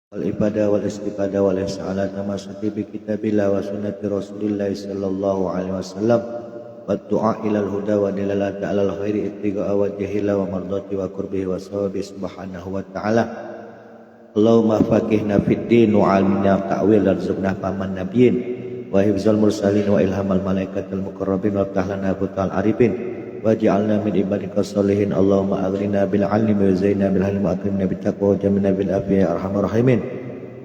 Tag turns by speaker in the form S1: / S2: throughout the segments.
S1: wal ibadah wal istiqadah wal ihsalat tamassuki bi kitabillah wa sunnati rasulillah sallallahu alaihi wasallam wa du'a ilal huda wa dilalati alal khairi ibtigaa wajhillah wa mardati wa qurbihi wa sawabi subhanahu wa ta'ala. Allahumma faqihna fid din wa 'allimna ta'wil warzuqna faman nabiyyin wa hifzal mursalin wa ilhamal malaikatil muqarrabin wa tahlana butal arifin waj'alna min ibadika sholihin. Allahumma aghnina bil 'ilmi wa zayyinna bil hilmi wa akrimna bit taqwa wa jamilna bil afiyah ya arhamar rahimin.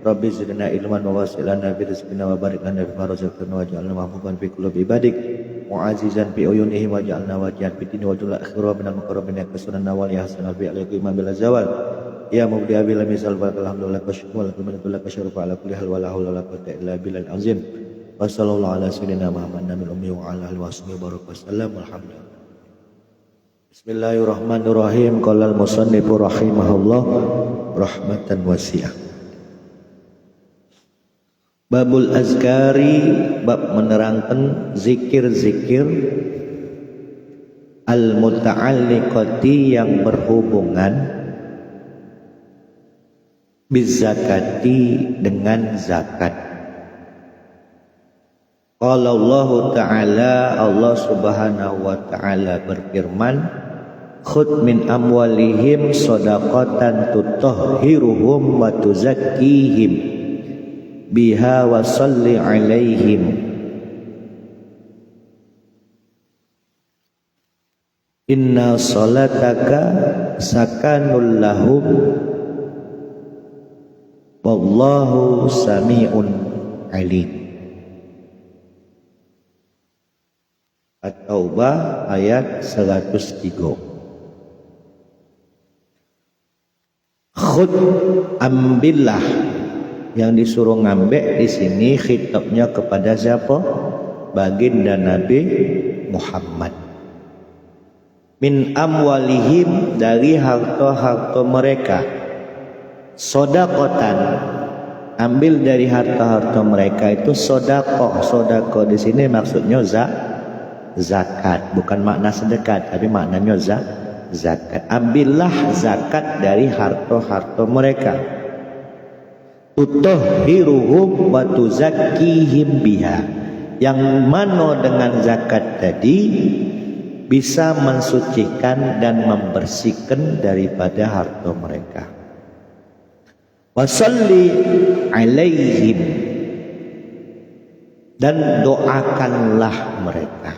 S1: Rabbi zidna ilman wa wasi'lana bi rizqina wa barik lana fi ma razaqtana waj'alna mahbuban fi qulubi ibadik mu'azizan bi uyunihim waj'alna wajihan fi dini wa dul akhirah minal muqarrabin ya kasunana wal yahsana bi alaihi iman bil zawal ya mubdi abil misal alhamdulillah kasyukur alhamdulillah kasyukur ala kulli hal wa la haula wa la quwwata illa billahil azim. Wa sallallahu ala sayyidina Muhammad nabil ummi wa ala alihi wa sahbihi baraka wasallam. Alhamdulillah. Bismillahirrahmanirrahim. Qala al-musannifu rahimahullah rahmatan wasi'ah. Babul azkari, bab menerangkan zikir-zikir al-muta'alliqati yang berhubungan bizakati dengan zakat. Qala Allah Ta'ala, Allah Subhanahu wa Ta'ala berfirman, khudh min amwalihim shadaqatan tutahhiruhum wa tuzakkihim biha wa salli alaihim inna salataka sakanul lahum wallahu sami'un alim. At-Taubah ayat 103. Khud, ambillah, yang disuruh ngambil di sini khitabnya kepada siapa? Baginda Nabi Muhammad. Min amwalihim, dari harta-harta mereka. Sodakotan, ambil dari harta-harta mereka itu sodakoh. Sodakoh di sini maksudnya zakat, bukan makna sedekah, tapi maknanya zakat. Ambillah zakat dari harta-harta mereka. Tutahhiruhum wa tuzakkihim biha, yang mana dengan zakat tadi bisa mensucikan dan membersihkan daripada harta mereka. Wasalli alaihim, dan doakanlah mereka.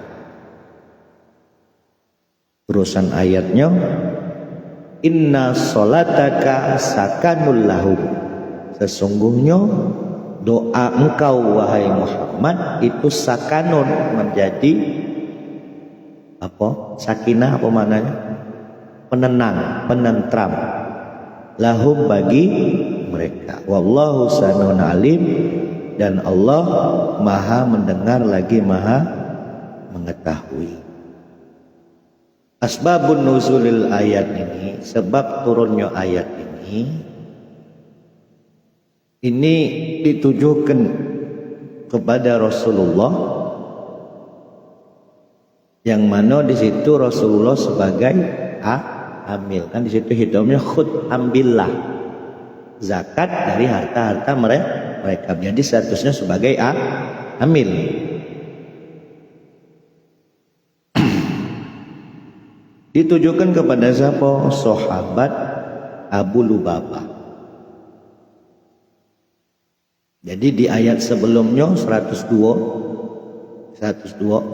S1: Terusan ayatnya, inna salataka sakanul lahum, sesungguhnya doa engkau wahai Muhammad itu sakanun, menjadi apa? Sakinah apa maknanya? Penenang, penentram. Lahum, bagi mereka. Wallahu sami'un alim, dan Allah maha mendengar lagi maha mengetahui. Asbabun nuzulil ayat ini, sebab turunnya ayat ini ditujukan kepada Rasulullah, yang mana di situ Rasulullah sebagai amil, kan di situ hidupnya khud, ambillah zakat dari harta-harta mereka. Jadi statusnya sebagai amil. Ditujukan kepada siapa? Sahabat Abu Lubabah. Jadi di ayat sebelumnya 102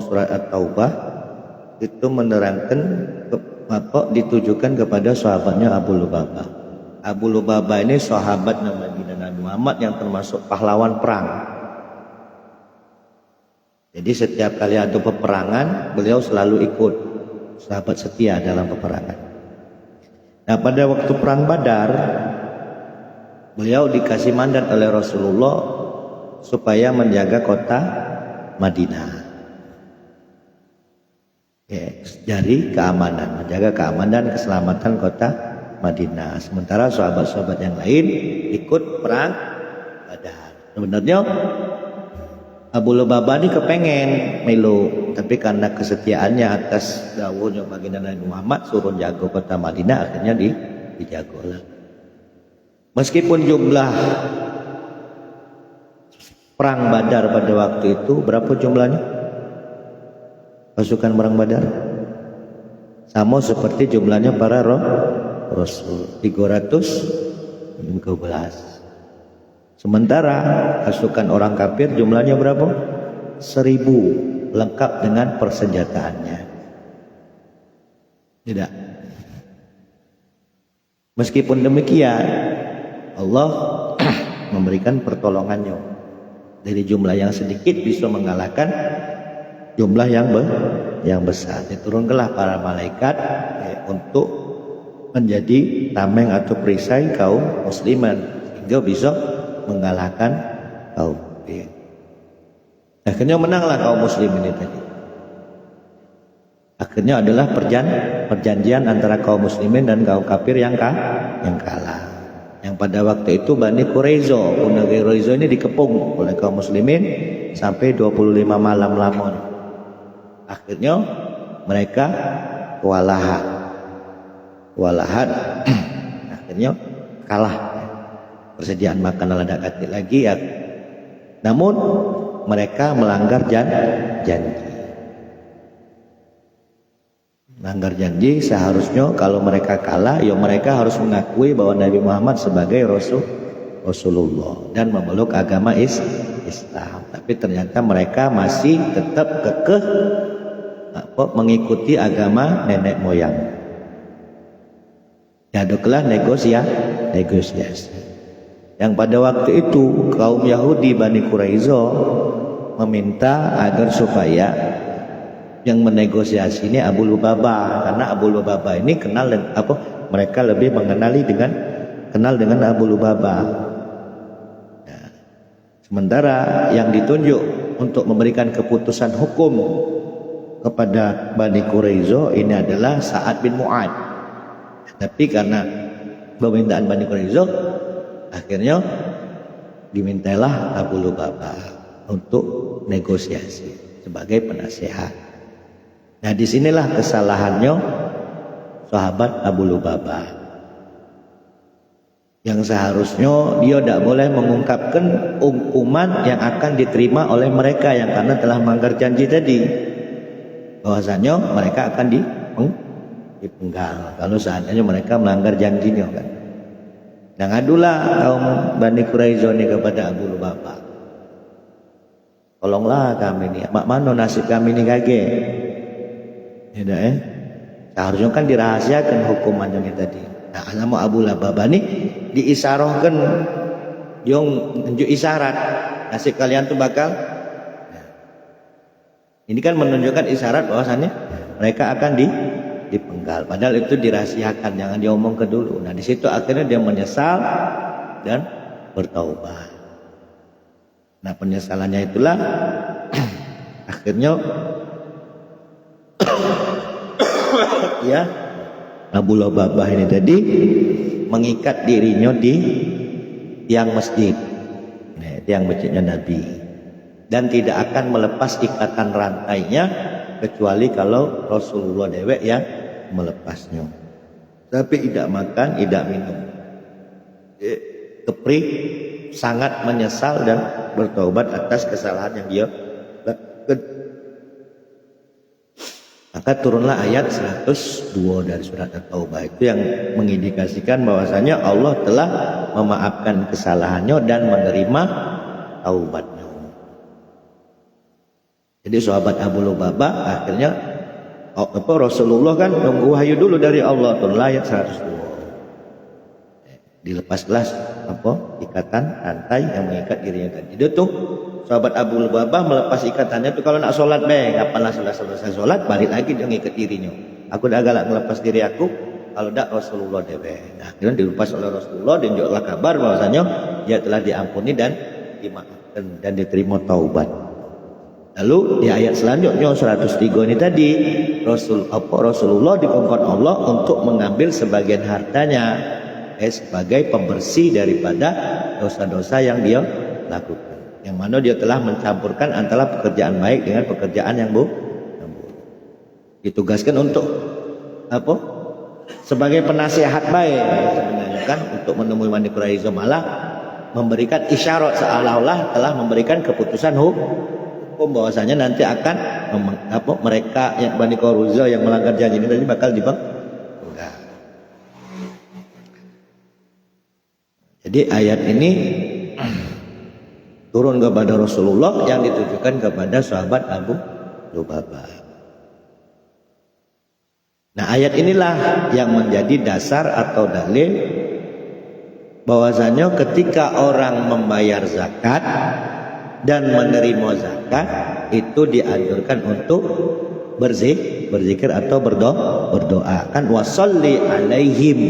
S1: surat At-Taubah itu menerangkan ditujukan kepada sahabatnya Abu Lubabah. Abu Lubabah ini sahabat Nabi Muhammad yang termasuk pahlawan perang. Jadi setiap kali ada peperangan beliau selalu ikut, sahabat setia dalam peperangan. Nah, pada waktu perang Badar beliau dikasih mandat oleh Rasulullah supaya menjaga kota Madinah. Dari keamanan, menjaga keamanan dan keselamatan kota Madinah. Sementara sahabat-sahabat yang lain ikut perang Badar. Sebenarnya Abu Lubabah ini kepengen melu, tapi karena kesetiaannya atas dawuhnya baginda Nabi Muhammad suruh jaga kota Madinah, akhirnya dijaga lah. Meskipun jumlah perang Badar pada waktu itu berapa jumlahnya? Pasukan perang Badar sama seperti jumlahnya para Rasul 312. Sementara pasukan orang kafir jumlahnya berapa? 1000 lengkap dengan persenjataannya. Tidak. Meskipun demikian, Allah memberikan pertolongannya. Dari jumlah yang sedikit bisa mengalahkan jumlah yang besar. Diturunkanlah para malaikat untuk menjadi tameng atau perisai kaum muslimin sehingga bisa mengalahkan kaum kafir. Akhirnya menanglah kaum muslimin ini tadi. Akhirnya adalah perjanjian antara kaum muslimin dan kaum kafir yang kalah. Yang pada waktu itu Bani Quraizo ini dikepung oleh kaum muslimin sampai 25 malam lamanya. Akhirnya mereka kewalahan. Akhirnya kalah. Persediaan makanan ada kati lagi ya. Namun mereka melanggar janji. Melanggar janji, seharusnya kalau mereka kalah, ya mereka harus mengakui bahwa Nabi Muhammad sebagai Rasulullah dan memeluk agama Islam. Tapi ternyata mereka masih tetap kekeh mengikuti agama nenek moyang. Jadilah negosiasi. Yang pada waktu itu kaum Yahudi Bani Quraizo meminta agar supaya yang menegosiasi ini Abu Lubabah, karena Abu Lubabah ini mereka lebih kenal dengan Abu Lubabah. Nah, sementara yang ditunjuk untuk memberikan keputusan hukum kepada Bani Quraizo ini adalah Sa'ad bin Mu'ad. Tapi karena permintaan Bani Quraizo, akhirnya dimintailah Abu Lubabah untuk negosiasi sebagai penasehat. Nah, disinilah kesalahannya sahabat Abu Lubabah, yang seharusnya dia tidak boleh mengungkapkan hukuman yang akan diterima oleh mereka yang karena telah melanggar janji tadi, bahwasanya mereka akan dipenggal kalau seandainya mereka melanggar janjinya kan. Dan ngadulah kaum Bani Quraizo ini kepada Abu Lubabah, tolonglah kami ini, mak mano nasib kami ini kage. Ya, seharusnya kan dirahasiakan hukumannya tadi. Nah, sama Abu Lubabah ini diisyarohkan, yang tunjuk isyarat nasib kalian tuh bakal. Nah, ini kan menunjukkan isyarat bahwasannya mereka akan dipenggal. Padahal itu dirahasiakan, jangan diomong ke dulu. Nah, di situ akhirnya dia menyesal dan bertaubat. Nah, penyesalannya itulah akhirnya ya Abu Lubabah ini tadi mengikat dirinya di tiang masjid, tiang masjidnya Nabi, dan tidak akan melepas ikatan rantainya kecuali kalau Rasulullah dewek yang melepasnya. Tapi tidak makan, tidak minum. Kepri sangat menyesal dan bertaubat atas kesalahan yang dia lakukan. Maka turunlah ayat 102 dari surat At-Taubah, itu yang mengindikasikan bahwasanya Allah telah memaafkan kesalahannya dan menerima taubatnya. Jadi sahabat Abu Lubabah akhirnya Rasulullah kan nunggu wahyu dulu dari Allah, turunlah ayat 102. Dilepaslah ikatan rantai yang mengikat dirinya tadi. Itu tuh sahabat Abu Lubabah melepas ikatannya tuh kalau nak sholat kapanlah selesai sholat balik lagi dia ngikat dirinya. Aku dah galak melepas diri aku, kalau tidak Rasulullah dewek. Nah, akhirnya dilepas oleh Rasulullah dan juga kabar bahwasanya dia telah diampuni dan dimaafkan dan diterima taubat. Lalu di ayat selanjutnya 103 ini tadi Rasulullah dikongkon Allah untuk mengambil sebagian hartanya sebagai pembersih daripada dosa-dosa yang dia lakukan, yang mana dia telah mencampurkan antara pekerjaan baik dengan pekerjaan yang buruk. Ditugaskan untuk sebagai penasihat baik sebenarnya bahkan untuk menemui Mani Quraiza malah memberikan isyarat seolah-olah telah memberikan keputusan hukum bahwasanya nanti akan mereka yang Bani Quraiza yang melanggar janji ini tadi bakal dibengkak. Jadi ayat ini turun kepada Rasulullah yang ditujukan kepada sahabat Abu Lubabah. Nah, ayat inilah yang menjadi dasar atau dalil bahwasanya ketika orang membayar zakat dan menerima zakat itu dianjurkan untuk berzikir atau berdoa. Kan wasolli alaihim.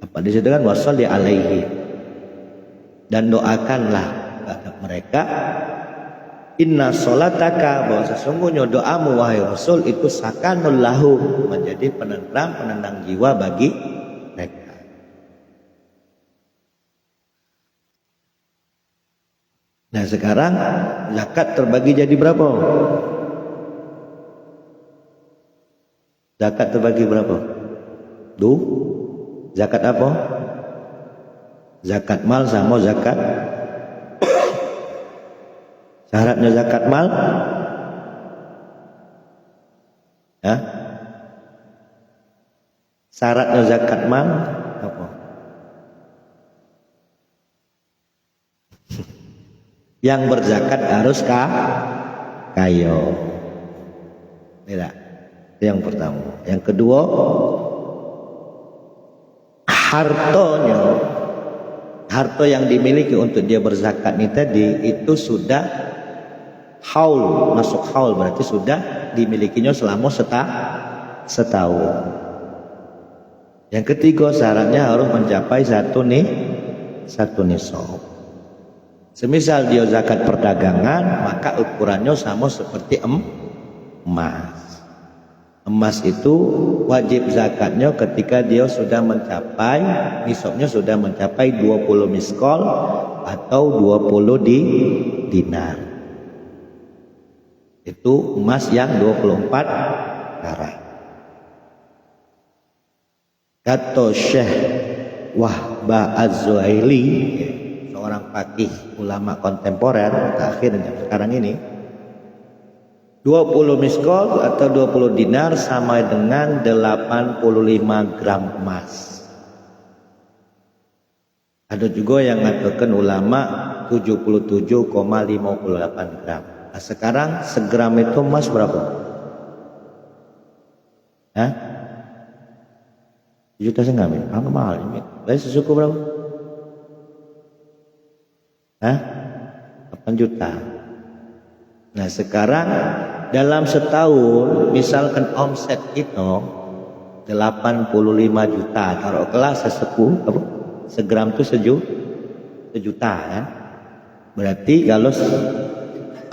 S1: Apa disitu kan wasolli alaihim. Dan doakanlah kepada mereka, inna sholataka, bahwa sesungguhnya doamu wahai Rasul itu sakanul lahum, menjadi penenang jiwa bagi mereka. Nah sekarang zakat terbagi jadi berapa? Zakat terbagi berapa? Zakat apa? Zakat mal sama zakat. Syaratnya zakat mal, ya? Syaratnya zakat mal apa? Yang berzakat harus kaya. Tidak. Yang pertama. Yang kedua, harta yang dimiliki untuk dia berzakat ini tadi itu sudah haul, masuk haul berarti sudah dimilikinya selama setahun. Yang ketiga syaratnya harus mencapai satu nisab. Semisal dia zakat perdagangan maka ukurannya sama seperti emas. Emas itu wajib zakatnya ketika dia sudah mencapai nisabnya sudah mencapai 20 miskol atau 20 dinar. Itu emas yang 24 karat. Kata Syekh Wahbah Az-Zuhaili, seorang faqih ulama kontemporer akhir sekarang ini, 20 miskol atau 20 dinar sama dengan 85 gram emas. Ada juga yang mengatakan ulama 77,58 gram. Nah, sekarang segram itu emas berapa? Hah? Juta setengah, angka mahal ini. Lain sesuku berapa? Hah? 8 juta. Nah sekarang dalam setahun misalkan omset itu 85 juta, taruh kelas segram itu sejuta kan? Berarti kalau 85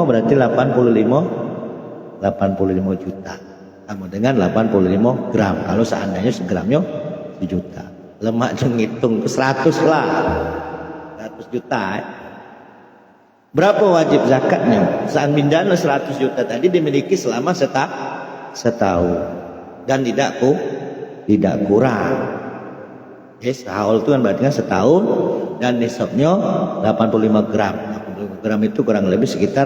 S1: berarti 85 juta sama dengan 85 gram. Kalau seandainya segramnya sejuta, lemak ngitung 100 lah, 100 juta. Berapa wajib zakatnya? Saat mindana 100 juta tadi dimiliki selama setahun dan tidak kurang. Haul itu kan berarti kan setahun dan nisabnya 85 gram. 85 gram itu kurang lebih sekitar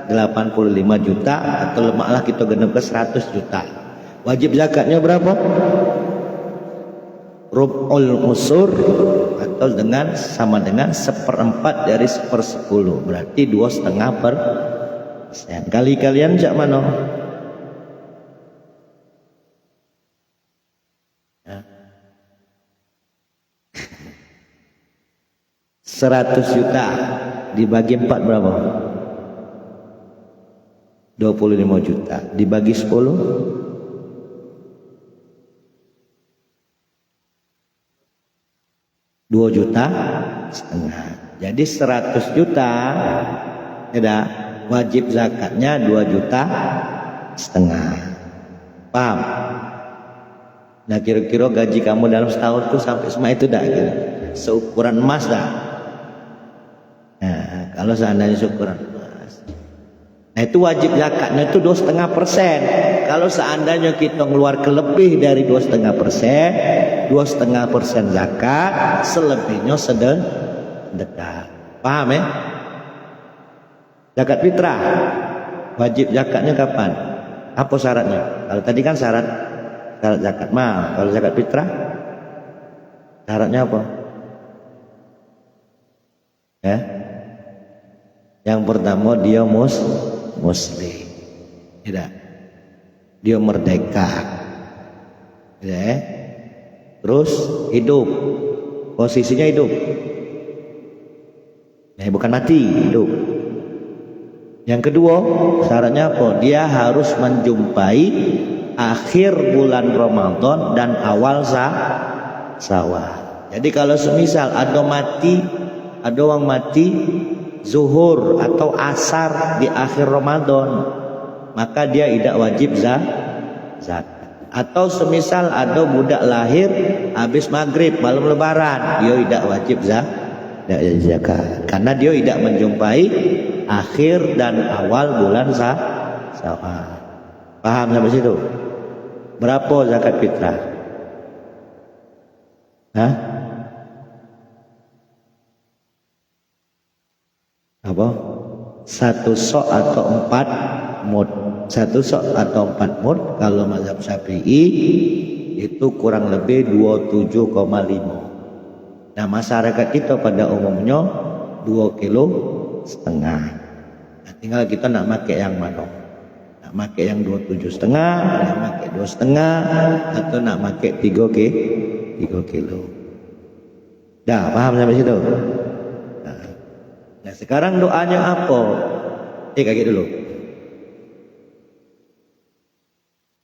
S1: 85 juta atau lemaklah kita genap ke 100 juta. Wajib zakatnya berapa? Rub'ul usur atau sama dengan 1/4 dari 1/10, berarti 2,5%. Kali kalian jak mana? Ya. 100 juta dibagi 4 berapa? 25 juta dibagi 10 2,5 juta. Jadi 100 juta tidak wajib zakatnya 2,5 juta. Paham? Nah kira-kira gaji kamu dalam setahun tuh sampai semua itu dah gitu. Seukuran emas dah. Nah kalau seandainya seukuran emas, nah itu wajib zakatnya itu 2,5%. kalau seandainya kita ngeluar lebih dari 2,5%, 2,5% zakat, selebihnya sedekah. Paham ya? Zakat fitrah, wajib zakatnya kapan? Apa syaratnya? Kalau tadi kan syarat zakat mal. Kalau zakat fitrah, syaratnya apa? Ya, yang pertama dia muslim, tidak? Dia merdeka, ya. Terus hidup, posisinya hidup, ya, bukan mati, hidup. Yang kedua, syaratnya apa? Dia harus menjumpai akhir bulan Ramadan dan awal Syawal. Jadi kalau semisal ada orang mati zuhur atau asar di akhir Ramadan, maka dia tidak wajib zakat. Atau semisal ada budak lahir habis maghrib malam lebaran, dia tidak wajib zakat karena dia tidak menjumpai akhir dan awal bulan Syawal. Paham sampai situ? Berapa zakat fitrah? Hah? Apa? 1 sok atau 4 mud. 1 sok atau 4 mud kalau mazhab Syafi'i itu kurang lebih 27,5. Nah, masyarakat kita pada umumnya 2,5 kilo. Nah, tinggal kita nak pakai yang mana? Nak pakai yang 27,5, nak pakai 2,5, atau nak pakai 3 kilo. Dah paham sampai situ? Nah, sekarang doanya apa? Kayak dulu.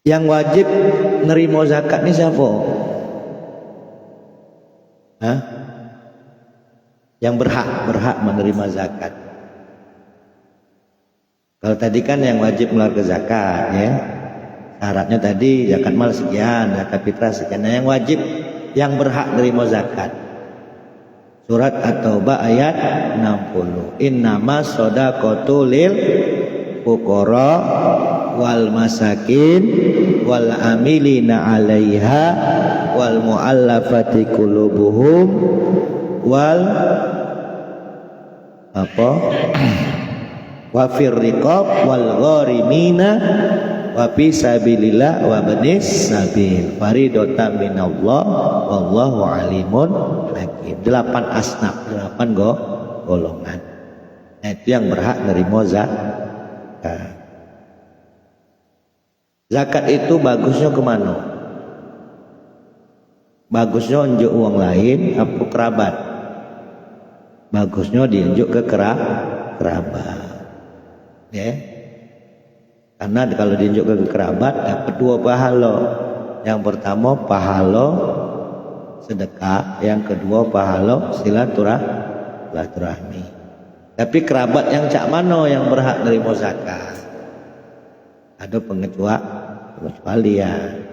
S1: Yang wajib nerima zakat ni siapa? Hah? Yang berhak menerima zakat. Kalau tadi kan yang wajib mengeluarkan zakat, ya. Syaratnya tadi zakat mal sekian, zakat fitrah sekian. Nah, yang wajib, yang berhak menerima zakat. Surat At-Taubah ayat 60. Innamas shadaqatu lil fuqara wal masakin wal amilina 'alaiha wal mu'allafati qulubuhum wal apa? Wa fir riqab wal gharimina wa fi sabilillah wa banis sabil faridatan minallah wallahu alimun hakim. 8 asnaf, 8 golongan. Nah, itu yang berhak nerima zakat. Zakat itu bagusnya kemana? Bagusnya unjuk uang lain apa kerabat? Bagusnya diunjuk ke kerabat. Ya. Karena kalau diunjuk ke kerabat dapat 2 pahala. Yang pertama pahala sedekah, yang kedua pahala silaturahmi. Tapi kerabat yang cak mano yang berhak nerima zakat? Ada pengecualian.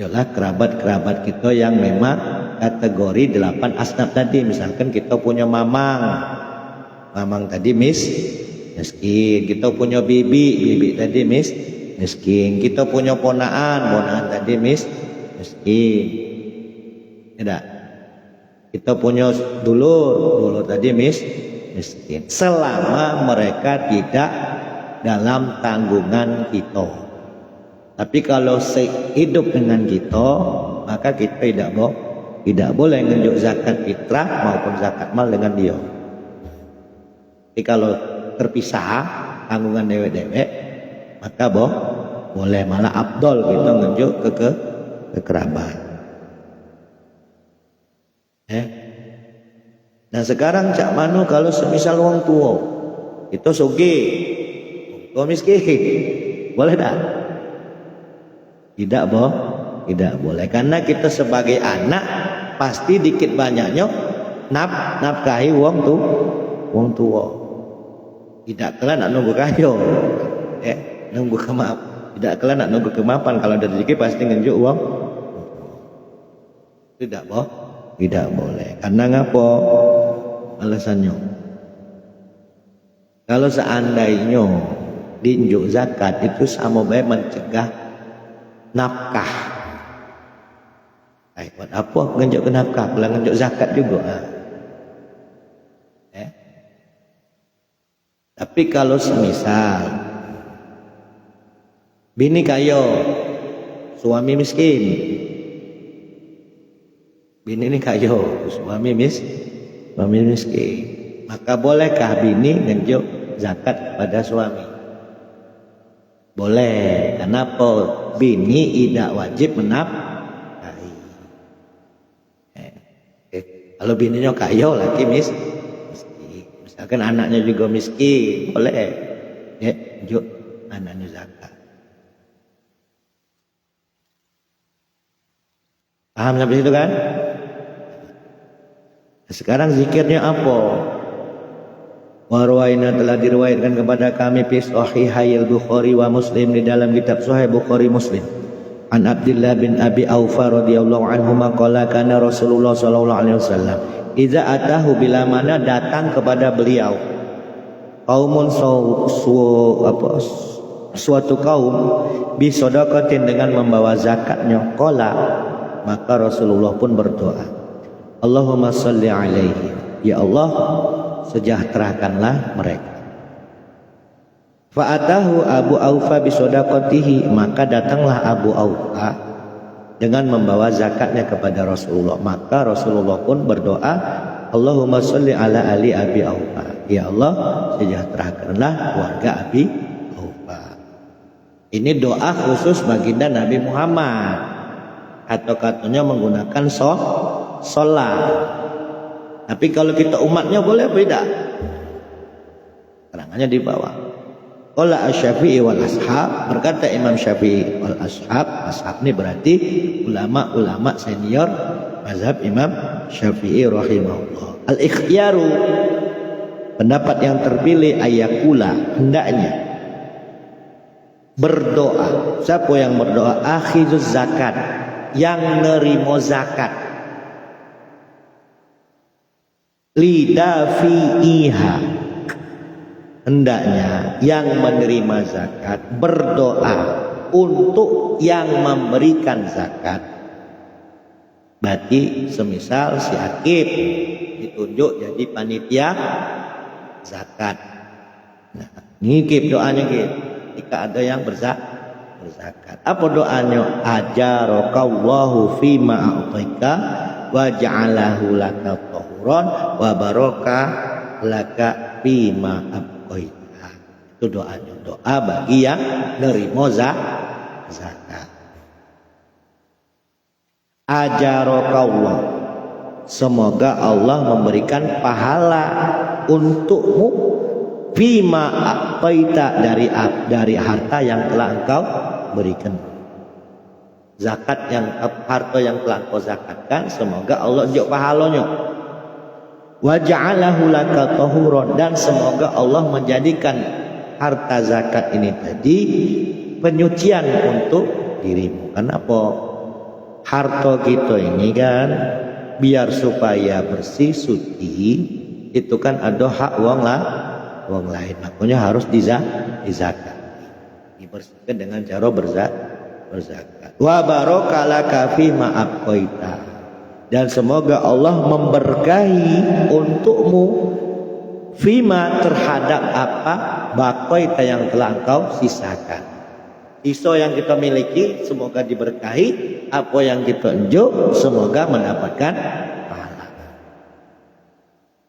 S1: Yalah kerabat-kerabat kita yang memang kategori 8 asnaf tadi. Misalkan kita punya mamang tadi miskin, kita punya bibi tadi miskin, kita punya ponaan tadi miskin, tidak? Kita punya dulur tadi miskin. Selama mereka tidak dalam tanggungan kita. Tapi kalau hidup dengan kita, maka kita tidak boleh nunjuk zakat fitrah maupun zakat mal dengan dia. Tapi kalau terpisah tanggungan dewek-dewek, maka boleh, malah abdol kita nunjuk ke kerabat. Nah sekarang cak mano kalau semisal wong tua itu sugih, tua miskin, boleh tak? Tidak boleh, karena kita sebagai anak pasti dikit banyaknya nafkahi wong tua. Tidak kala nak nunggu kayo, nunggu tidak kala nak nunggu kemapan. Kalau ada rezeki pasti ngenjuk uang. Tidak boleh. Karena ngapo? Alasannya, kalau seandainya diinjuk zakat itu sama baik mencegah nafkah. Buat apa ngenjuk ke nafkah? Kalau ngenjuk zakat juga. Tapi kalau semisal bini kayo, suami miskin. Bini ini kayo, suami miskin. Maka bolehkah bini ngenjuk zakat pada suami? Boleh. Kenapa? Bini tidak wajib menafkahi. Kalau bininya kayo, laki miskin. Misalkan anaknya juga miskin, boleh. Ngenjuk anaknya zakat. Paham sampai situ kan? Sekarang zikirnya apa? Warwaina telah diriwayatkan kepada kami fi sahihil Bukhari wa Muslim, di dalam kitab Sahih Bukhari Muslim. An Abdullah bin Abi Aufa radhiyallahu anhu qala kana Rasulullah sallallahu alaihi wasallam idza atahu, bila mana datang kepada beliau qaumun suatu kaum bi sedekatin, dengan membawa zakatnya, qala, maka Rasulullah pun berdoa, Allahumma shalli alaihi, ya Allah sejahterakanlah mereka. Fa'atahu Abu Aufa bisodaqatihi, maka datanglah Abu Aufa dengan membawa zakatnya kepada Rasulullah. Maka Rasulullah pun berdoa, Allahumma sholli ala ali Abi Aufa, ya Allah sejahterakanlah keluarga Abi Aufa. Ini doa khusus baginda Nabi Muhammad. Kata-katanya menggunakan sholat. Tapi kalau kita umatnya boleh beda. Terangannya di bawah. Qala Asy-Syafi'i wal ashab, berkata Imam Syafi'i wal ashab. Ashab ini berarti ulama-ulama senior mazhab Imam Syafi'i rahimahullah. Al-ikhtiyaru, pendapat yang terpilih, ayakula, hendaknya berdoa. Siapa yang berdoa? Akhizuz zakat, yang nerimo zakat. Lidafi'iha, hendaknya yang menerima zakat berdoa untuk yang memberikan zakat. Berarti semisal si Akib ditunjuk jadi panitia zakat. Nah, ngikip doanya gitu. Jika ada yang berzakat. Apa doanya? Ajarokallahu fima a'taika wa ja'alahu laka tahuran wa baraka laka fima abqaita. Itu doanya, doa bagi yang nerimo zakat. Ajarokallah, semoga Allah memberikan pahala untukmu fima a'taita, dari harta yang telah engkau berikan. Zakat yang harta yang telah engkau zakatkan, semoga Allah unjuk pahalanya. Wa ja'alahu laka tahuran, dan semoga Allah menjadikan harta zakat ini tadi penyucian untuk dirimu. Kenapa? Harta kita ini kan biar supaya bersih suci, itu kan ada hak wong lain, makanya harus dizakat, dibersihkan dengan cara berzakat. Wa barakalaka fima abqaita, dan semoga Allah memberkahi untukmu fima, terhadap apa baqaita yang telah engkau sisakan. Iso yang kita miliki semoga diberkahi, apa yang kita unjuk semoga mendapatkan pahala.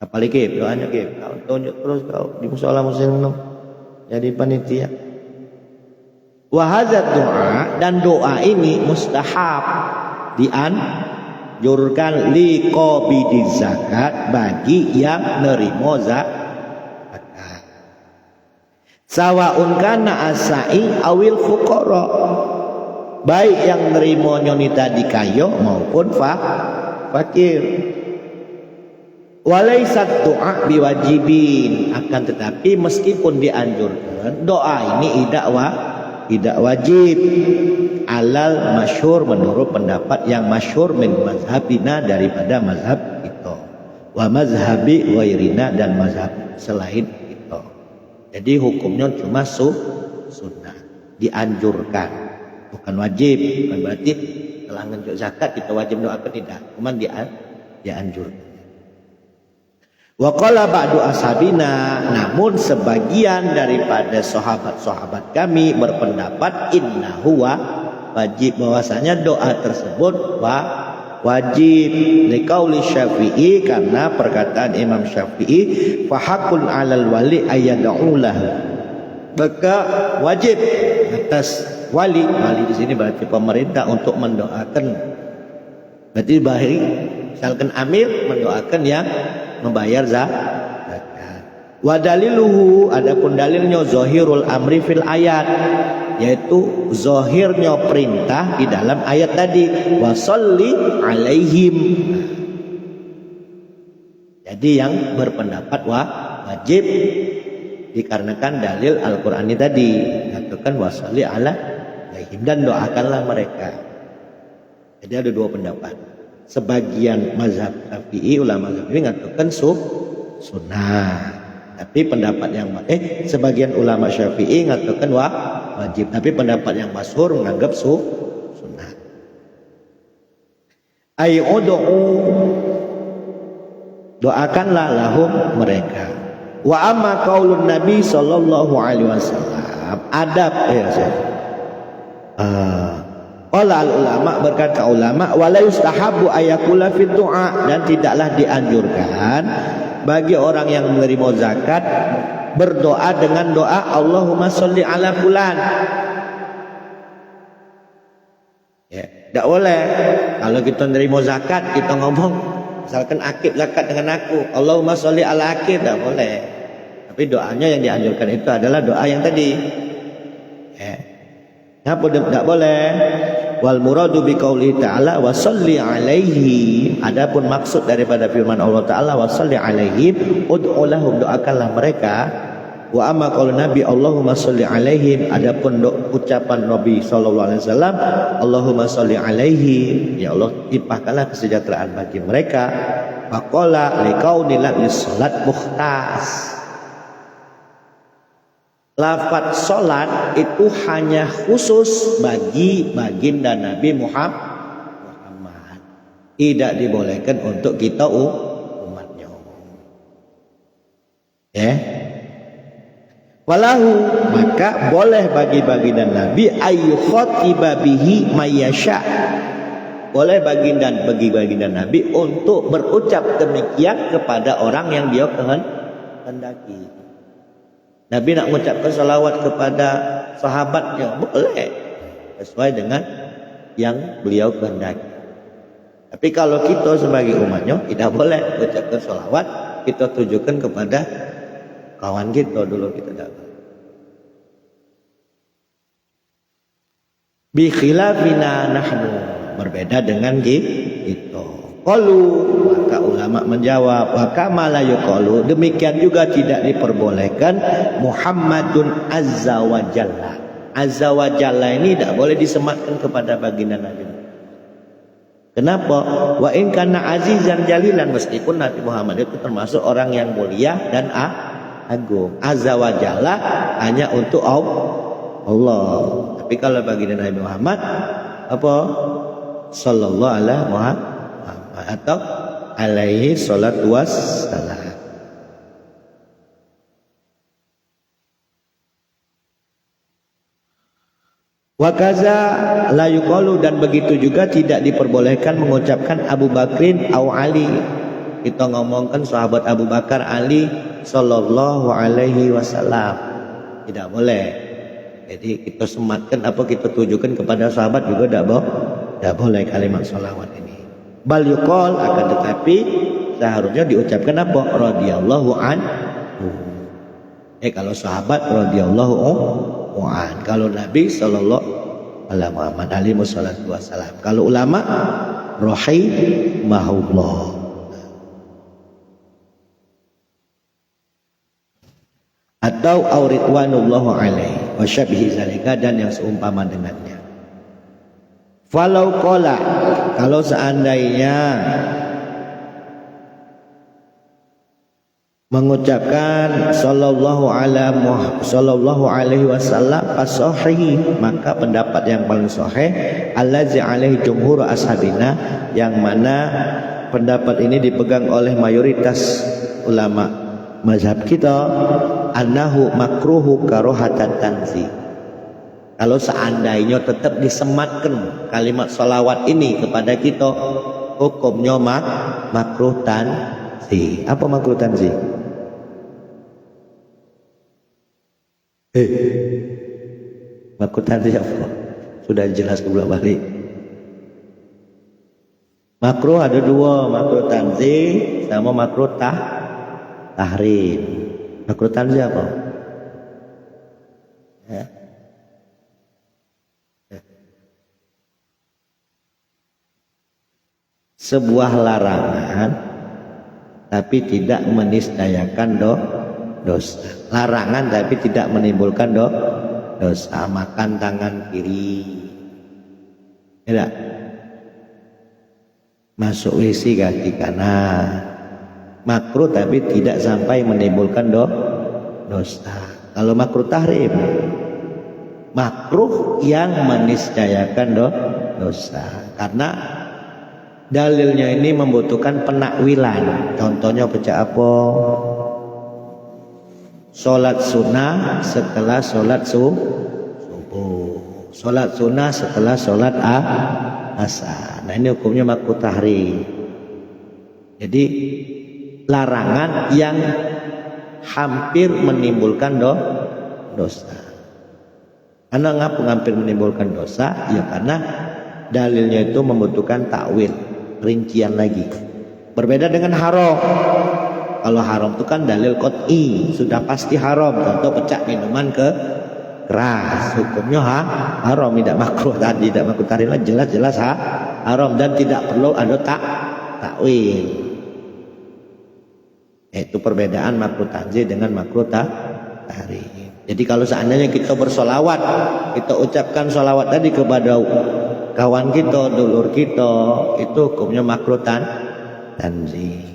S1: Apalagi doanya kau tunjuk terus kau di musala muslim jadi panitia. Wahadzat doa, dan doa ini mustahab, dianjurkan liqabidi zakat, bagi yang nerimo zakat. Sawaun kana asai awil fuqara, baik yang nerimo nyoni tadi kayo maupun fakir. Walaisat doa biwajibin, akan tetapi meskipun dianjurkan, doa ini tidak wajib. Alal masyhur, menurut pendapat yang masyhur min mazhabina, daripada mazhab kita, wa mazhabi ghairina, dan mazhab selain kita. Jadi hukumnya cuma sunnah, dianjurkan, bukan wajib. Bukan berarti telah ngenjuk zakat kita wajib doakan, tidak, cuma dianjurkan. Wa qala ba'du ashabina, namun sebagian daripada sahabat-sahabat kami berpendapat innahu wajib, bahwasanya doa tersebut wajib. Liqauli Syafi'i, karena perkataan Imam Syafi'i, fa haqqun 'alal wali ayyad'ulah, maka wajib atas wali di sini berarti pemerintah untuk mendoakan. Berarti misalkan amir mendoakan yang membayar zakat. Wa daliluhu, adapun dalilnya zahirul amri fil ayat, yaitu zahirnya perintah di dalam ayat tadi, wa sholli alaihim. Jadi yang berpendapat wajib dikarenakan dalil Al-Qur'ani tadi, katakan wa sholli alaihim, dan doakanlah mereka. Jadi ada dua pendapat. Sebagian mazhab Syafi'i, ulama Syafi'i mengatakan sunnah. Tapi pendapat yang sebagian ulama Syafi'i mengatakan wajib. Tapi pendapat yang masyhur menganggap sunnah. Ayyudu, doakanlah lahum mereka. Wa amma qaulun Nabi sallallahu alaihi wasallam, adab qala al ulama, berkata ulama, wala yustahabu ayakula fid du'a, dan tidaklah dianjurkan bagi orang yang menerima zakat berdoa dengan doa Allahumma sholli ala fulan. Ya, tidak boleh. Kalau kita menerima zakat, kita ngomong misalkan akib zakat dengan aku, Allahumma sholli ala akib, tidak boleh. Tapi doanya yang dianjurkan itu adalah doa yang tadi. Ya. Kenapa tidak boleh? Wal muradu bi qauli ta'ala wa sholli alaihi, adapun maksud daripada firman Allah Ta'ala wa sholli alaihim, ud'u lahum, doakanlah mereka. Wa amma qaulun Nabi Allahumma sholli alaihim, adapun ucapan Nabi sallallahu alaihi wasallam Allahumma sholli alaihim, ya Allah limpahkanlah kesejahteraan bagi mereka. Faqala liqaunil salat mukhtas, lafaz sholat itu hanya khusus bagi baginda Nabi Muhammad, tidak dibolehkan untuk kita umatnya. Walahu, maka boleh bagi baginda Nabi ayu khotiba bihi mayyasha, boleh bagi baginda Nabi untuk berucap demikian kepada orang yang dia kehendaki. Nabi nak mengucapkan salawat kepada sahabatnya, boleh, sesuai dengan yang beliau kehendaki. Tapi kalau kita sebagai umatnya tidak boleh mengucapkan salawat, kita tujukan kepada kawan kita dulu, kita tidak boleh. Bi khilafina nahnu, berbeda dengan kita. Qalu, maka ulama menjawab, wa kama la yuqalu, demikian juga tidak diperbolehkan Muhammadun azza wa jalla. Azza wa jalla ini tidak boleh disematkan kepada baginda Nabi. Kenapa? Wa in kana azizan jalilan, meskipun Nabi Muhammad itu termasuk orang yang mulia dan agung. Azza wa jalla hanya untuk Allah. Tapi kalau baginda Nabi Muhammad apa? Sallallahu alaihi Muhammad atau alaihi salatu wassalam. Wa kaza la yuqalu, dan begitu juga tidak diperbolehkan mengucapkan Abu Bakrin au Ali. Kita ngomongkan sahabat Abu Bakar, Ali sallallahu alaihi wasallam, tidak boleh. Jadi kita sematkan apa, kita tujukan kepada sahabat juga tidak boleh kalimat salawat ini. Bal yuqal, akan tetapi seharusnya diucapkan apa? Radhiyallahu anhu. Kalau sahabat radhiyallahu an, kalau Nabi sallallahu alaihi wasallam. Kalau ulama rahimahullah. Atau ridwanullahu alaihi wa syabhi zalika, dan yang seumpama dengannya. Falau qala, kalau seandainya mengucapkan sallallahu alaihi wasallam as-sahih, maka pendapat yang paling sahih allazi alaihi jumhur ashabina, yang mana pendapat ini dipegang oleh mayoritas ulama mazhab kita, annahu makruhu karohatan tanzi. Kalau seandainya tetap disematkan kalimat salawat ini kepada kita, hukumnya makruh tanzi. Apa makruh tanzi? Makruh tanzi apa? Sudah jelas kebelah balik. Makruh ada dua, makruh tanzi sama makruh tahrim. Makruh tanzi apa? Ya. Sebuah larangan tapi tidak meniscayakan dosa. Larangan tapi tidak menimbulkan dosa. Makan tangan kiri, tidak. Masuk WC kaki kanan, makruh tapi tidak sampai menimbulkan dosa. Kalau makruh tahrim, makruh yang meniscayakan dosa, karena dalilnya ini membutuhkan penakwilan. Contohnya baca apa? Sholat sunnah setelah sholat subuh, sholat sunnah setelah sholat asar. Nah ini hukumnya makruh tahrim. Jadi larangan yang hampir menimbulkan dosa. Karena ngapa hampir menimbulkan dosa? Ya karena dalilnya itu membutuhkan takwil, rincian lagi. Berbeda dengan haram. Kalau haram itu kan dalil qat'i, sudah pasti haram. Contoh pecah minuman keras, hukumnya haram, tidak makruh tadi, tidak makruh tahrim, jelas-jelas haram dan tidak perlu ada takwil. Itu perbedaan makruh tanzih dengan makruh tahrim. Jadi kalau seandainya kita bersolawat, kita ucapkan solawat tadi kepada kawan kita, dulur kita, itu hukumnya makruh tanzih.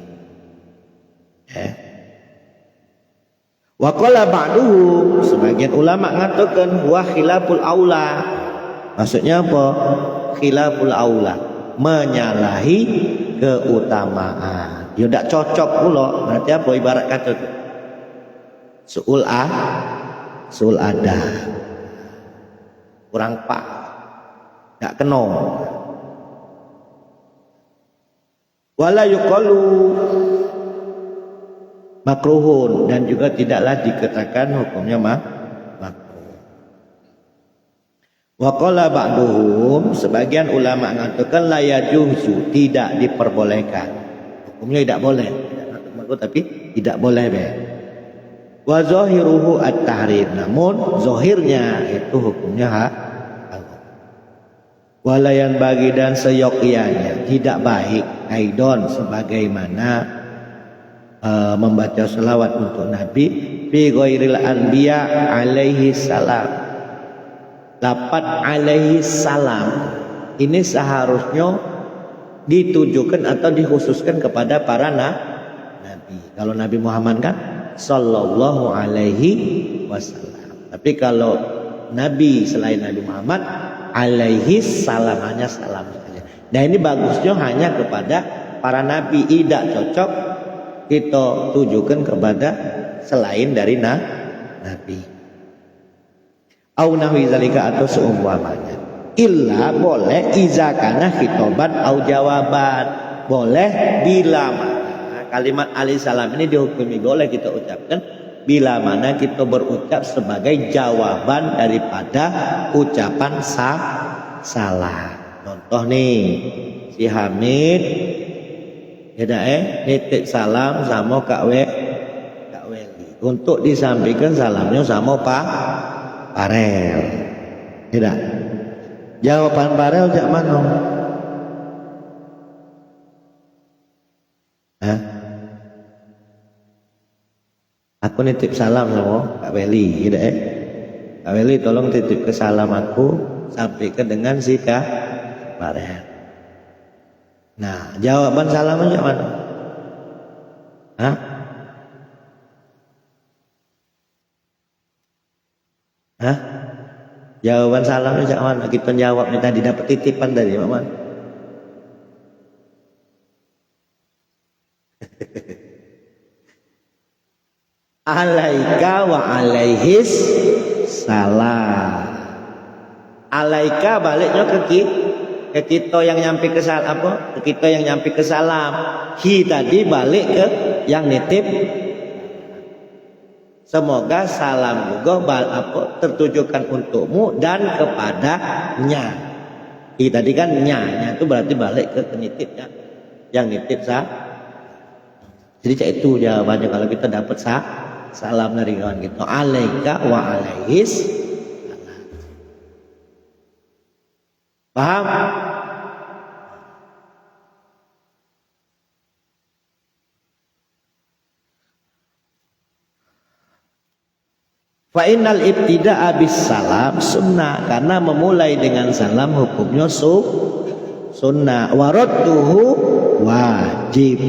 S1: Wa qala ba'duhu, sebagian ulama mengatakan wa khilaful aula. Maksudnya apa? Khilaful aula, menyalahi keutamaan. Ya tidak cocok pula. Berarti apa ibarat kata itu? Su'ul ada. Kurang pak. Tak kena. Wala yuqalu makruhun, dan juga tidaklah dikatakan hukumnya makruh. Wa qala ba'duhum, sebagian ulama mengatakan la yajuzu, tidak diperbolehkan. Hukumnya tidak boleh. Tidak makruh tapi tidak boleh. Wa zahiruhu at-tahrim, namun zahirnya itu hukumnya walayan bagi, dan seyogyanya tidak baik aidon, sebagaimana membaca selawat untuk Nabi fi ghairil anbiya alaihi salam. Lafaz alaihi salam ini seharusnya ditujukan atau dikhususkan kepada para nabi. Kalau Nabi Muhammad kan sallallahu alaihi wasallam. Tapi kalau nabi selain Nabi Muhammad alaihi salam, hanya salam saja. Nah ini bagusnya hanya kepada para nabi, tidak cocok kita tujukan kepada selain dari nabi. Au nahwi zalika, atau seumpamanya. Illa boleh iza kana khitoban au jawaban. Boleh bila mana kalimat alaihi salam ini dihukumi boleh kita ucapkan bila mana kita berucap sebagai jawaban daripada ucapan salah. Contoh nih, si Hamid nitip salam sama Kak Weli. Untuk disampaikan salamnya sama Pak Parel. Tidak. Jawaban Parel jak mana? Aku nitip salam sama Kak Weli, tidak Kak Weli tolong titip ke salam aku, sampaikan dengan si Kak Parel. Nah, jawaban salamnya mana? Hah? Jawaban salamnya cak mana? Kita jawabnya tadi dapat titipan dari mama. Alaika wa alaihis salam. Alaika baliknya ke kita yang nyampe ke salam apa? Ke kita yang nyampe ke salam. Hi tadi balik ke yang nitip. Semoga salam juga tertujukan untukmu dan kepadanya. Hi tadi kan nya itu berarti balik ke penitipnya. Yang nitip Jadi cak itu jawabannya kalau kita dapat salam dari kawan kita. Alaika wa alaihis salam. Paham? Fa'innal ibtida'a bis salam sunnah, karena memulai dengan salam hukumnya sunnah. Waradduhu wajib.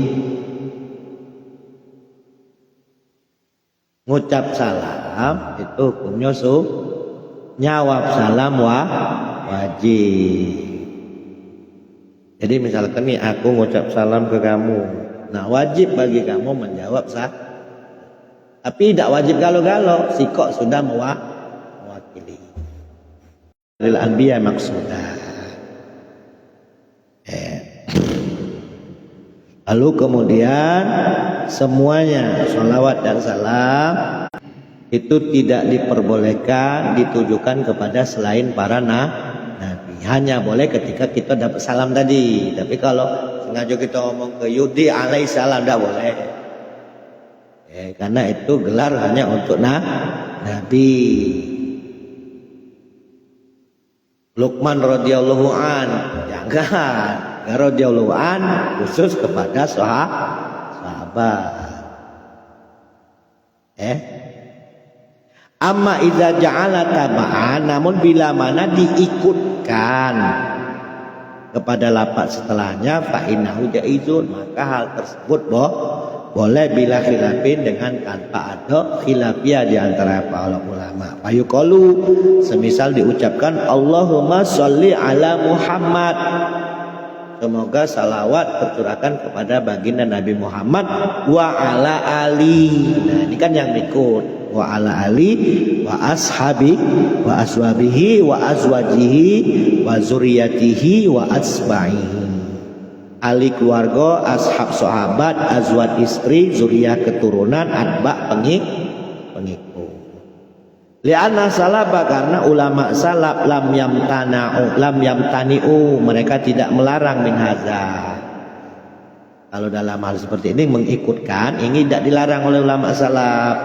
S1: Ngucap salam itu hukumnya nyawab salam wajib. Jadi misalkan nih aku ngucap salam ke kamu, nah wajib bagi kamu menjawab tapi tidak wajib galau-galau, sikok sudah mewakili. Lil anbiya maksudah. Lalu kemudian semuanya sholawat dan salam itu tidak diperbolehkan ditujukan kepada selain para nabi. Hanya boleh ketika kita dapat salam tadi. Tapi kalau sengaja kita ngomong ke Yudi alaihissalam tidak boleh. Karena itu gelar hanya untuk nabi. Luqman radhiyallahu an, jangan. Radhiyallahu an khusus kepada sahabat. Amma idza ja'ala taba'an, namun bila mana diikutkan kepada lafaz setelahnya fa innahu jaizun, maka hal tersebut boleh bila khilafin dengan tanpa ada khilafiyah di antara para ulama. Fayuqalu, semisal diucapkan Allahumma sholli ala Muhammad, semoga salawat tercurahkan kepada baginda Nabi Muhammad wa ala ali. Nah ini kan yang ikut wa ala ali wa ashabi wa aswabihi wa azwajihi wa zuriyatihi wa asba'ihi. Ali keluarga, ashab sahabat, azwat istri, zuriyah keturunan, atba pengikut. Li'anna salaba, karena ulama salaf lam yamtani'u, mereka tidak melarang min hadza. Kalau dalam hal seperti ini mengikutkan, ini tidak dilarang oleh ulama salaf.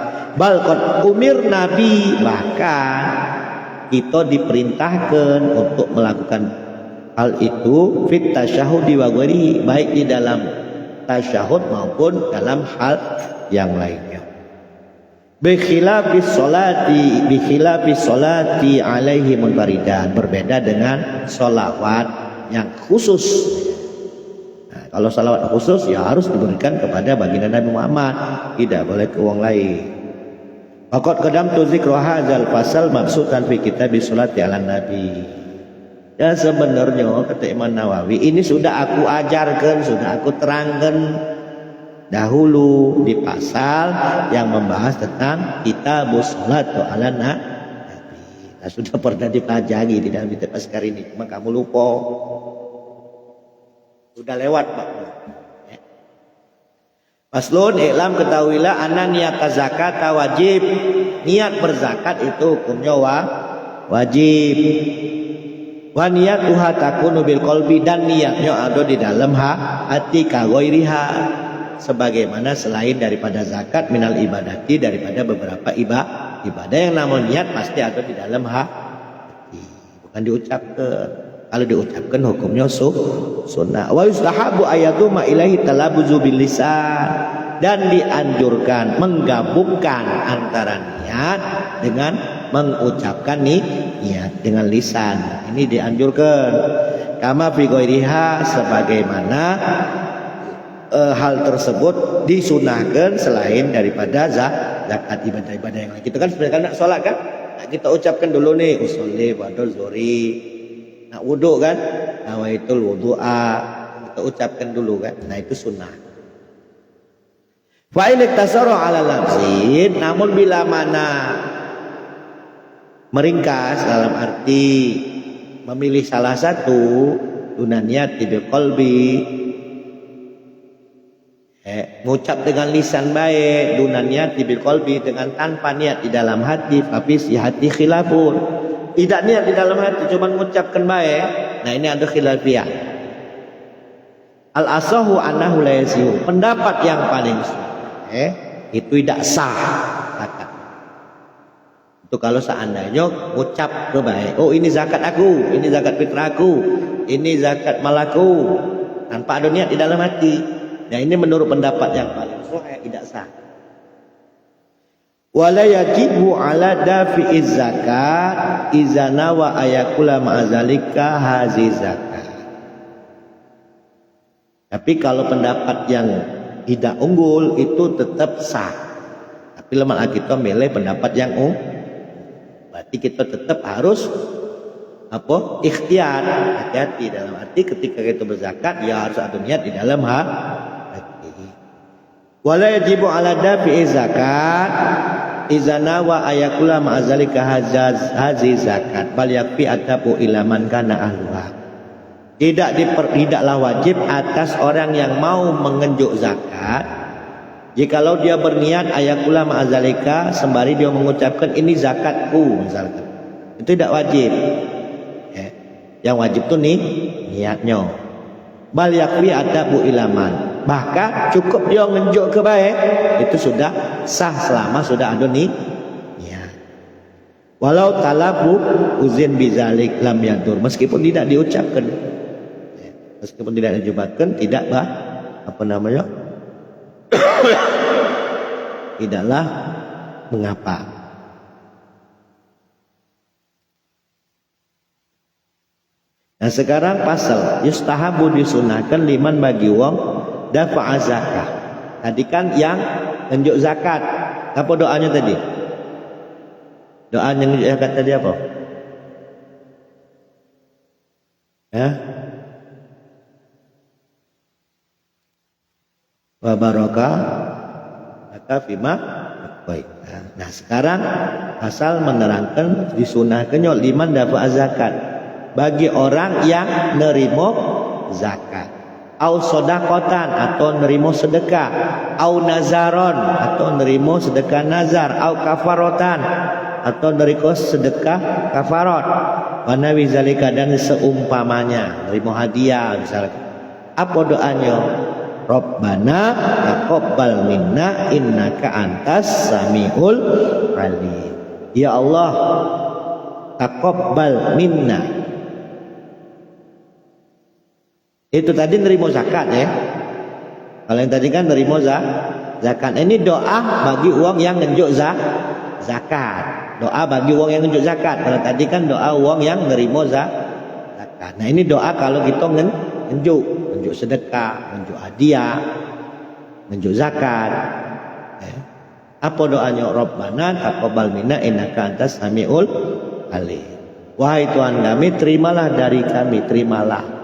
S1: Bal qad umir nabi, bahkan kita diperintahkan untuk melakukan hal itu fit tasyahudi wa ghairi, baik di dalam tasyahud maupun dalam hal yang lainnya. Bi khilafis sholati alaihi munfaridan, berbeda dengan sholawat yang khusus. Nah, kalau sholawat khusus ya harus diberikan kepada baginda Nabi Muhammad, tidak boleh ke wong lain. Faqad qadamtu dzikra hadzal fasal mabsutan fi kitab sholati ala nabi. Ya sebenarnya kata Imam Nawawi, ini sudah aku ajarkan, sudah aku terangkan dahulu di pasal yang membahas tentang kitabus sholatu ala nabi. Nah, sudah pernah dipelajari di dalam kitab Askar ini, cuma kamu lupa. Sudah lewat Pak. Faslun, iklam ketahuilah anna niat zakat wajib. Niat berzakat itu hukumnya wajib. Wa niyatuha takunu bil qalbi, dan niatnya ada di dalam hati kagoiriha, sebagaimana selain daripada zakat minal ibadati, daripada beberapa ibadah yang namun niat pasti ada di dalam hati, bukan diucapkan. Kalau diucapkan hukumnya sunnah. Wa yustahabu ayatuma ilahi talabuzu bil lisan, dan dianjurkan menggabungkan antara niat dengan mengucapkan niat dengan lisan. Ini dianjurkan. Kama fi ghairiha, sebagaimana hal tersebut disunahkan selain daripada zakat, ibadah-ibadah yang lain. Kita kan sebenarnya nak sholat kan, Nah, kita ucapkan dulu nih usolli ba'da zuhri. Nah, wudu kan? Nawaitul wudu'a. Kita ucapkan dulu kan? Nah, itu sunnah. Fa in iktasaru 'ala lafzin, namun bila mana meringkas dalam arti memilih salah satu dunaniyati bil qalbi, ngucap dengan lisan baik, dunaniyati bil qalbi dengan tanpa niat di dalam hati, tapi si hati khilafun. Tidak niat di dalam hati, cuma mengucapkan baik. Nah, ini ada khilafiyah. Al asahu annahu la yasihu. Pendapat yang paling itu tidak sah zakat. Itu kalau seandainya ucap baik, oh ini zakat aku, ini zakat fitrah aku, ini zakat malaku, tanpa ada niat di dalam hati. Nah, ini menurut pendapat yang paling sahih tidak sah. Wala yajibu ala dafi'iz zakat izana wa ayakula ma'azalika hazi zakat. Tapi kalau pendapat yang tidak unggul itu tetap sah. Tapi lemah kita milih pendapat yang berarti kita tetap harus ikhtiar, hati-hati dalam arti ketika kita berzakat ya harus ada niat di dalam hati. Wala yajibu ala dafi'iz zakat izana wa ayakula ma'azalika hazi zakat bal yakfi atabu ilaman kana ahluha. Tidaklah wajib atas orang yang mau mengenjuk zakat jikalau dia berniat ayakula ma'azalika sembari dia mengucapkan ini zakatku misalkan. Itu tidak wajib. Yang wajib itu nih niatnya. Bal yakfi atabu ilaman. Bahkan cukup dia ngenjuk ke baik itu sudah sah selama sudah ada niat. Walau talabu uzin bizalik lam yadur, meskipun tidak diucapkan, meskipun tidak diucapkan tidak tidaklah mengapa. Nah, sekarang pasal yustahabu disunahkan liman bagi wong dafa'a zakat. Tadi kan yang nunjuk zakat. Apa doanya tadi? Doa yang nunjuk zakat tadi apa? Wa baraka maka fima baik. Nah, sekarang pasal menerangkan disunahkannya liman dafa'a zakat bagi orang yang nerimo zakat. Au sodakotan atau nerimo sedekah, au nazaron atau nerimo sedekah nazar, au kafarotan atau nerimo sedekah kafarot, wanawi zalika dan seumpamanya, nerimo hadiah misalnya. Apa doanya? Rabbana taqabbal minna innaka antas samiul alim. Ya Allah, taqabbal minna. Itu tadi nerimo zakat ya. Kalau yang tadi kan nerimo zakat. Ini doa bagi uang yang ngenjuk zakat. Doa bagi uang yang ngenjuk zakat. Kalau tadi kan doa uang yang nerimo zakat. Nah, ini doa kalau kita ngenjuk sedekah, ngenjuk hadiah, ngenjuk zakat. Apa doanya? Rabbana taqabbal minna innaka antas samiul alim. Wahai Tuhan kami, terimalah dari kami, terimalah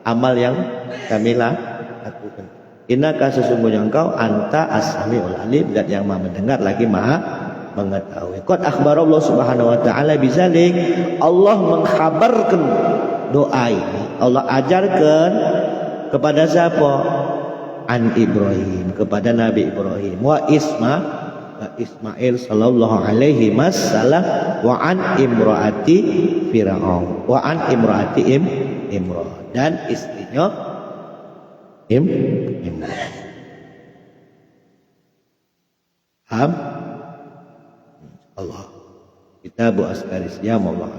S1: amal yang kami lakukan. Innaka sesungguhnya engkau anta as-sami'ul alim, zat yang maha mendengar lagi maha mengetahui. Qad akhbarallahu subhanahu wa ta'ala bizalik. Allah mengkhabarkan doa ini. Allah ajarkan kepada siapa? An Ibrahim, kepada Nabi Ibrahim. Wa Ismail sallallahu alaihi wasallam wa an imraati Fir'aun wa an imraati Imran dan istrinya Imran. Allah. Kitabu Askaris ya Allah.